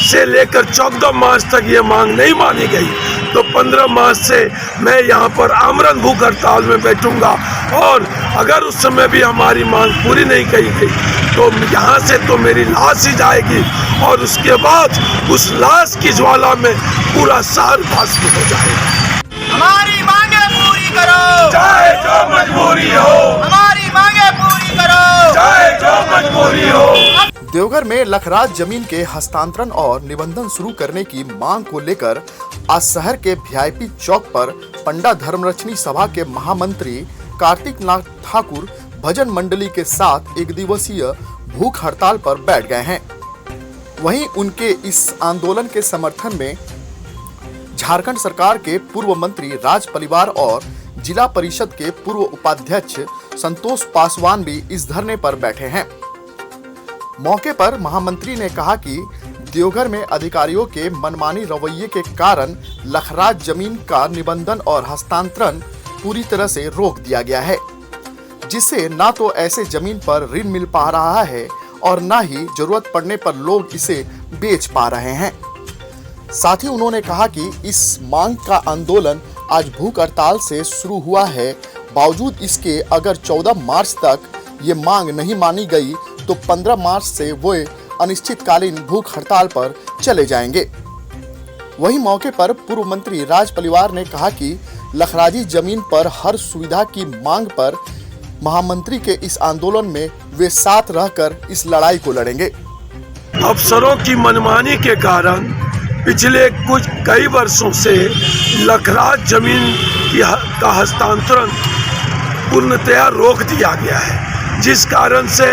से लेकर 14 मार्च तक ये मांग नहीं मानी गई तो 15 मार्च से मैं यहाँ पर आमरण भूख हड़ताल में बैठूंगा। और अगर उस समय भी हमारी मांग पूरी नहीं की गई तो यहाँ से तो मेरी लाश ही जाएगी और उसके बाद उस लाश की ज्वाला में पूरा शहर भस्म हो जाएगा। हमारी मांगे पूरी करो, चाहे जो मजबूरी हो। हमारी मांगे पूरी करो, चाहे जो मजबूरी हो। देवघर में लखराज जमीन के हस्तांतरण और निबंधन शुरू करने की मांग को लेकर आज शहर के वीआईपी चौक पर पंडा धर्मरक्षणी सभा के महामंत्री कार्तिक नाथ ठाकुर भजन मंडली के साथ एक दिवसीय भूख हड़ताल पर बैठ गए हैं। वहीं उनके इस आंदोलन के समर्थन में झारखंड सरकार के पूर्व मंत्री राज परिवार और जिला परिषद के पूर्व उपाध्यक्ष संतोष पासवान भी इस धरने पर बैठे हैं। मौके पर महामंत्री ने कहा कि देवघर में अधिकारियों के मनमानी रवैये के कारण लखराज जमीन का निबंधन और हस्तांतरण पूरी तरह से रोक दिया गया है, जिससे ना तो ऐसे जमीन पर ऋण मिल पा रहा है और ना ही जरूरत पड़ने पर लोग इसे बेच पा रहे हैं। साथ ही उन्होंने कहा कि इस मांग का आंदोलन आज भूख हड़ताल से शुरू हुआ है, बावजूद इसके अगर 14 मार्च तक ये मांग नहीं मानी गई तो 15 मार्च से वो अनिश्चितकालीन भूख हड़ताल पर चले जाएंगे। वहीं मौके पर पूर्व मंत्री राज परिवार ने कहा कि लखराजी जमीन पर हर सुविधा की मांग पर महामंत्री के इस आंदोलन में वे साथ रहकर इस लड़ाई को लड़ेंगे। अफसरों की मनमानी के कारण पिछले कई वर्षों से लखराज जमीन का हस्तांतरण पूर्णतया रोक दिया गया है, जिस कारण से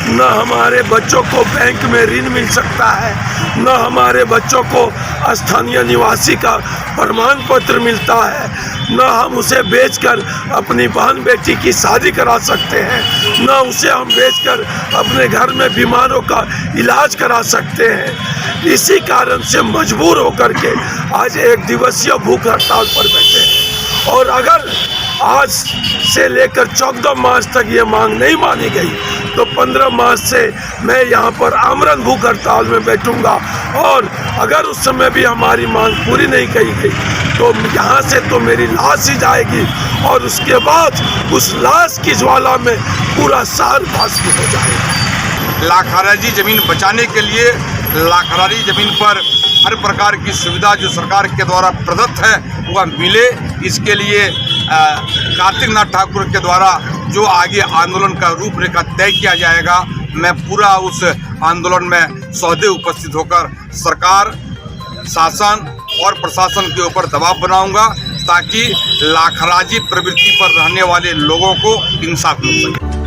न हमारे बच्चों को बैंक में ऋण मिल सकता है, न हमारे बच्चों को स्थानीय निवासी का प्रमाण पत्र मिलता है, न हम उसे बेचकर अपनी बहन बेटी की शादी करा सकते हैं, न उसे हम बेचकर अपने घर में बीमारों का इलाज करा सकते हैं। इसी कारण से मजबूर होकर के आज एक दिवसीय भूख हड़ताल पर बैठे हैं। और अगर आज से लेकर 14 मार्च तक ये मांग नहीं मानी गई तो 15 मार्च से मैं यहाँ पर आमरण भूख हड़ताल में बैठूंगा। और अगर उस समय भी हमारी मांग पूरी नहीं की गई तो यहाँ से तो मेरी लाश ही जाएगी और उसके बाद उस लाश की ज्वाला में पूरा शहर भस्म हो जाएगा। लाखराजी जमीन बचाने के लिए लाखराजी जमीन पर हर प्रकार की सुविधा जो सरकार के द्वारा प्रदत्त है वह मिले, इसके लिए कार्तिक नाथ ठाकुर के द्वारा जो आगे आंदोलन का रूपरेखा तय किया जाएगा, मैं पूरा उस आंदोलन में सौदे उपस्थित होकर सरकार, शासन और प्रशासन के ऊपर दबाव बनाऊंगा ताकि लाखराजी प्रवृत्ति पर रहने वाले लोगों को इंसाफ मिल सके।